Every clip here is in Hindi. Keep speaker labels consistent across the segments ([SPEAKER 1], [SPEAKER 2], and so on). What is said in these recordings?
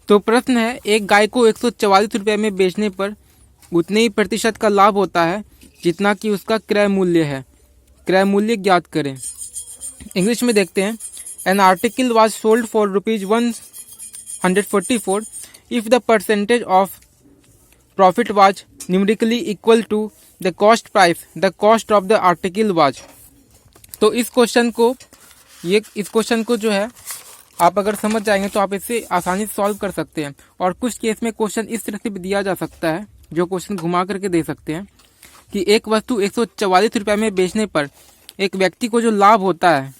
[SPEAKER 1] तो प्रश्न है, एक गाय को 144 रुपये में बेचने पर उतने ही प्रतिशत का लाभ होता है जितना कि उसका क्रय मूल्य है। क्रय मूल्य ज्ञात करें। इंग्लिश में देखते हैं। An article was sold for ₹144 if the percentage of profit was numerically equal to the cost price the cost of the article was. तो इस क्वेश्चन को जो है आप अगर समझ जाएंगे तो आप इसे आसानी से सॉल्व कर सकते हैं। और कुछ केस में क्वेश्चन इस तरह से भी दिया जा सकता है, जो क्वेश्चन घुमा करके दे सकते हैं कि एक वस्तु 144 रुपये में बेचने पर एक व्यक्ति को जो लाभ होता है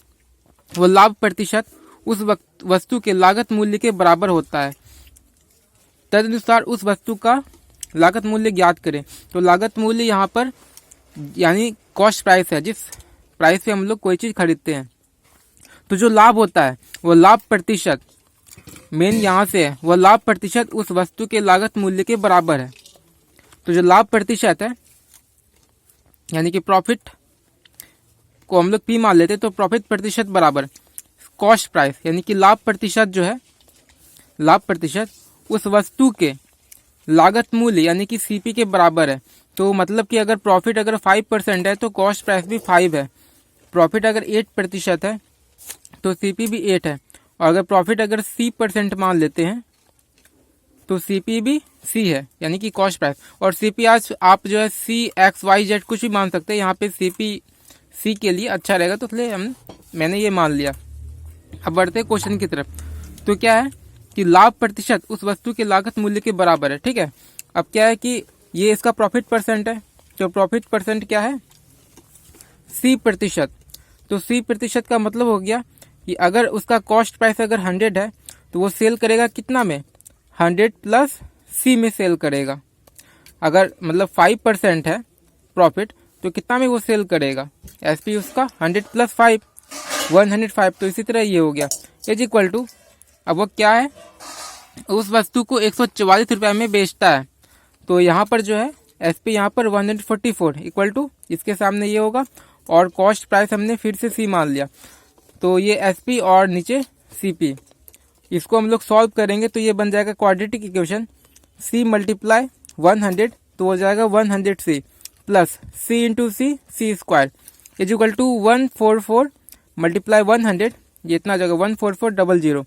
[SPEAKER 1] वो लाभ प्रतिशत उस वस्तु के लागत मूल्य के बराबर होता है। तदनुसार उस वस्तु का लागत मूल्य ज्ञात करें। तो लागत मूल्य यहाँ पर यानी कॉस्ट प्राइस है, जिस प्राइस पे हम लोग कोई चीज़ खरीदते हैं। तो जो लाभ होता है वो लाभ प्रतिशत, मेन यहाँ से है, वो लाभ प्रतिशत उस वस्तु के लागत मूल्य के बराबर है। तो जो लाभ प्रतिशत है यानी कि प्रॉफिट को हम लोग पी मान लेते हैं, तो प्रॉफिट प्रतिशत बराबर कॉस्ट प्राइस यानी कि लाभ प्रतिशत जो है, लाभ प्रतिशत उस वस्तु के लागत मूल्य यानी कि सीपी के बराबर है। तो मतलब कि अगर प्रॉफिट अगर 5% है तो कॉस्ट प्राइस भी 5 है। प्रॉफिट अगर 8% है तो सीपी भी 8 है। और अगर प्रॉफिट अगर C% मान लेते हैं तो सीपी भी C है यानी कि कॉस्ट प्राइस। और सीपी आज आप जो है CXYZ कुछ भी मान सकते हैं, यहाँ पे सीपी C के लिए अच्छा रहेगा, तो इसलिए मैंने ये मान लिया। अब बढ़ते हैं क्वेश्चन की तरफ। तो क्या है कि लाभ प्रतिशत उस वस्तु के लागत मूल्य के बराबर है। ठीक है, अब क्या है कि ये इसका प्रॉफिट परसेंट है, तो प्रॉफिट परसेंट क्या है C%। तो C% का मतलब हो गया कि अगर उसका कॉस्ट प्राइस अगर 100 है तो वो सेल करेगा कितना में, 100 प्लस C में सेल करेगा। अगर मतलब 5% है प्रॉफिट तो कितना में वो सेल करेगा, एसपी उसका 100 प्लस 5 105। तो इसी तरह ये हो गया इज इक्वल टू, अब वो क्या है उस वस्तु को 144 रुपये में बेचता है। तो यहाँ पर जो है एसपी यहाँ पर 144 इक्वल टू इसके सामने ये होगा, और कॉस्ट प्राइस हमने फिर से C मान लिया। तो ये एसपी और नीचे सीपी, इसको हम लोग सॉल्व करेंगे तो ये बन जाएगा क्वाड्रेटिक इक्वेशन C मल्टीप्लाई 100 तो हो जाएगा 100C plus C into C square is equal to 144 multiply 100, ये इतना जगह 14400।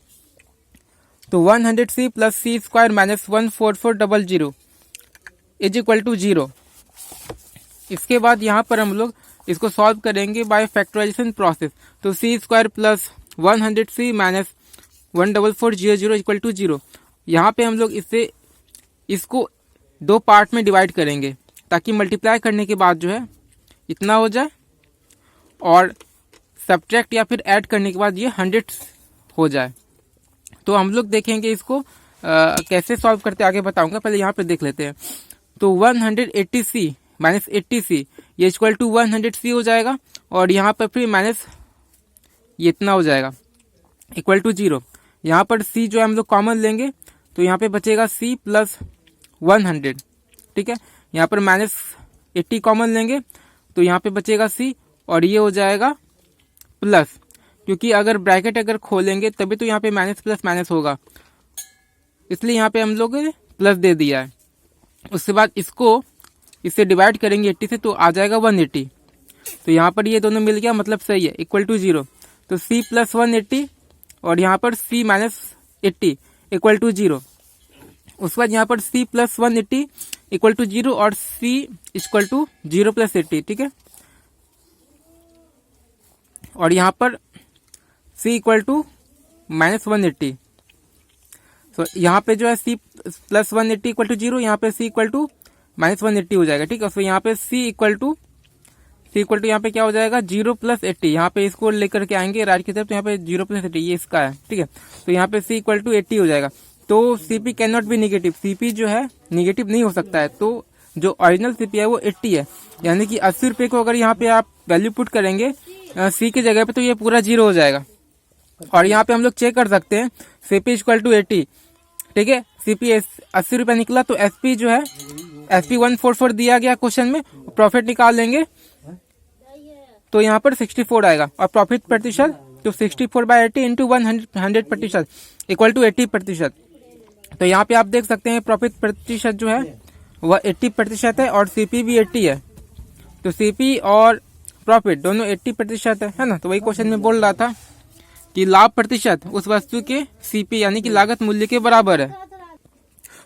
[SPEAKER 1] तो 100C plus C square minus 14400 is equal to 0। इसके बाद यहाँ पर हम लोग इसको सॉल्व करेंगे बाय फैक्टराइजेशन प्रोसेस। तो C square plus 100C minus 14400 equal to 0। यहाँ पे हम लोग इसको दो पार्ट में डिवाइड करेंगे ताकि मल्टीप्लाई करने के बाद जो है इतना हो जाए, और सब्ट्रैक्ट या फिर ऐड करने के बाद ये 100 हो जाए। तो हम लोग देखेंगे इसको कैसे सॉल्व करते आगे बताऊंगा, पहले यहाँ पे देख लेते हैं। तो 180C माइनस 80C ये इक्वल टू 100C हो जाएगा, और यहाँ पर फिर माइनस ये इतना हो जाएगा इक्वल टू 0। यहाँ पर C जो है हम लोग कॉमन लेंगे तो यहाँ पे बचेगा C प्लस 100। ठीक है, यहाँ पर माइनस 80 कॉमन लेंगे तो यहाँ पे बचेगा C, और ये हो जाएगा प्लस, क्योंकि अगर ब्रैकेट अगर खोलेंगे तभी तो यहाँ पे माइनस प्लस माइनस होगा, इसलिए यहाँ पे हम लोग प्लस दे दिया है। उसके बाद इससे डिवाइड करेंगे 80 से तो आ जाएगा 180। तो यहाँ पर ये दोनों मिल गया, मतलब सही है, इक्वल टू 0। तो C प्लस 180 और यहाँ पर C माइनस 80 इक्वल टू 0। उसके बाद यहाँ पर C प्लस 180 इक्वल टू 0 और C इक्वल टू 0 प्लस 80। ठीक है, और यहाँ पर C इक्वल टू माइनस 180। तो यहाँ पे जो है C प्लस 180 इक्वल टू 0, यहाँ पे C इक्वल टू माइनस 180 हो जाएगा। ठीक है, तो यहाँ पे C इक्वल टू यहाँ पे क्या हो जाएगा 0 प्लस 80। यहाँ पे इसको लेकर के आएंगे राइट की तरफ, तो यहाँ पे 0 प्लस 80 ये इसका है। ठीक है, तो यहाँ पे C इक्वल टू 80 हो जाएगा। तो CP can not be negative, CP जो है निगेटिव नहीं हो सकता है। तो जो ओरिजिनल CP है वो 80 है, यानी कि 80 रुपये को अगर यहाँ पे आप वैल्यू पुट करेंगे C की जगह पे तो ये पूरा 0 हो जाएगा। और यहाँ पे हम लोग चेक कर सकते हैं CP इक्वल टू 80। ठीक है, CP 80 रुपये निकला, तो SP जो है SP 144 दिया गया क्वेश्चन में, प्रॉफिट निकाल लेंगे तो यहाँ पर 64 आएगा, और प्रॉफिट प्रतिशत तो 64/80 इंटू 100% इक्वल टू 80%। तो यहाँ पे आप देख सकते हैं प्रॉफिट प्रतिशत जो है वह 80% है और सीपी भी 80 है। तो सीपी और प्रॉफिट दोनों 80% है ना। तो वही क्वेश्चन में बोल रहा था कि लाभ प्रतिशत उस वस्तु के सीपी यानी कि लागत मूल्य के बराबर है।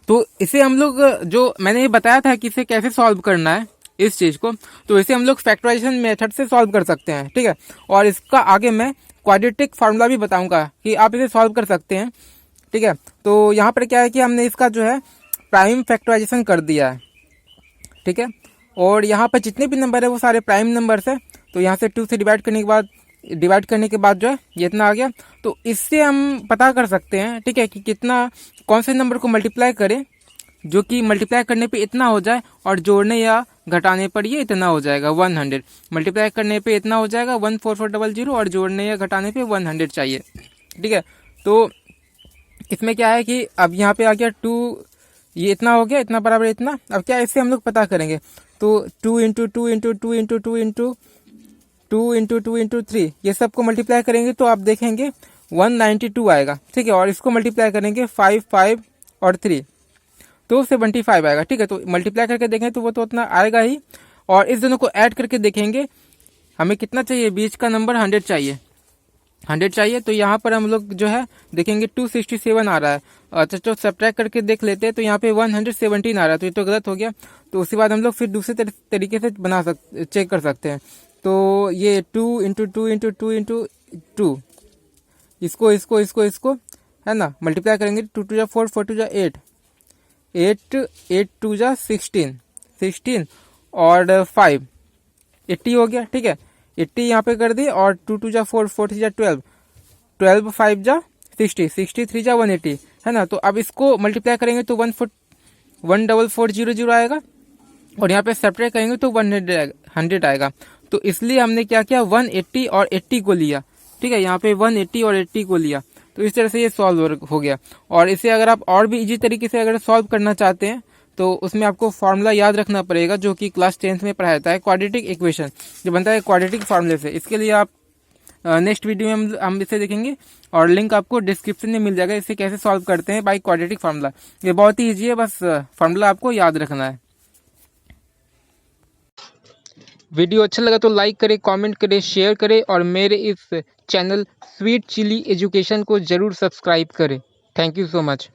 [SPEAKER 1] तो इसे हम लोग जो मैंने ये बताया था कि इसे कैसे सॉल्व करना है इस चीज को, तो इसे हम लोग फैक्टराइजेशन मेथड से सॉल्व कर सकते हैं, ठीक है। और इसका आगे मैं क्वाड्रेटिक फार्मूला भी बताऊंगा कि आप इसे सॉल्व कर सकते हैं, ठीक है। तो यहाँ पर क्या है कि हमने इसका जो है प्राइम फैक्टराइजेशन कर दिया है, ठीक है। और यहाँ पर जितने भी नंबर है वो सारे प्राइम नंबर्स है। तो यहाँ से 2 से डिवाइड करने के बाद जो है ये इतना आ गया। तो इससे हम पता कर सकते हैं, ठीक है, कि कितना कौन से नंबर को मल्टीप्लाई करें जो कि मल्टीप्लाई करने पे इतना हो जाए और जोड़ने या घटाने पर ये इतना हो जाएगा 100। मल्टीप्लाई करने पे इतना हो जाएगा 14400 और जोड़ने या घटाने पे 100 चाहिए, ठीक है। तो इसमें क्या है कि अब यहाँ पे आ गया 2, ये इतना हो गया, इतना बराबर इतना। अब क्या इससे हम लोग पता करेंगे, तो 2 into 2 into 2 into 2 into 2 into 2 into 3 ये सबको मल्टीप्लाई करेंगे तो आप देखेंगे 192 आएगा, ठीक है। और इसको मल्टीप्लाई करेंगे 5 5 और 3 तो 75 आएगा, ठीक है। तो मल्टीप्लाई करके देखें तो वो तो उतना आएगा ही। और इस दोनों को ऐड करके देखेंगे हमें कितना चाहिए, बीच का नंबर 100 चाहिए, 100 चाहिए। तो यहाँ पर हम लोग जो है देखेंगे 267 आ रहा है। अच्छा, तो सब्ट्रैक्ट करके देख लेते हैं तो यहाँ पे 117 आ रहा है, तो ये तो गलत हो गया। तो उसके बाद हम लोग फिर दूसरे तरीके से चेक कर सकते हैं। तो ये 2 इंटू 2 इंटू 2 इंटू 2 इसको है ना मल्टीप्लाई करेंगे। 2 2 जा 4 4 2 जा 8 8 2 जा 16 और 5 80 हो गया, ठीक है। 80 यहाँ पे कर दी और 2 2 जा 4 4 3 जा 12 12 5 जा 60 63 जा 180 है ना। तो अब इसको मल्टीप्लाई करेंगे तो 14400 आएगा और यहाँ पे सब्ट्रैक्ट करेंगे तो 100 आएगा। तो इसलिए हमने क्या किया 180 और 80 को लिया, ठीक है। यहाँ पे 180 और 80 को लिया। तो इस तरह से ये सॉल्व हो गया। और इसे अगर आप और भी इजी तरीके से अगर सॉल्व करना चाहते हैं तो उसमें आपको फार्मूला याद रखना पड़ेगा जो कि क्लास 10th में पढ़ाया जाता है, क्वाड्रेटिक इक्वेशन जो बनता है क्वाड्रेटिक फार्मूले से। इसके लिए आप नेक्स्ट वीडियो में हम इसे देखेंगे और लिंक आपको डिस्क्रिप्शन में मिल जाएगा इसे कैसे सॉल्व करते हैं बाय क्वाड्रेटिक फार्मूला। ये बहुत ही ईजी है, बस फार्मूला आपको याद रखना है। वीडियो अच्छा लगा तो लाइक करें, कमेंट करें, शेयर करें और मेरे इस चैनल स्वीट चिली एजुकेशन को ज़रूर सब्सक्राइब करें। Thank you so much.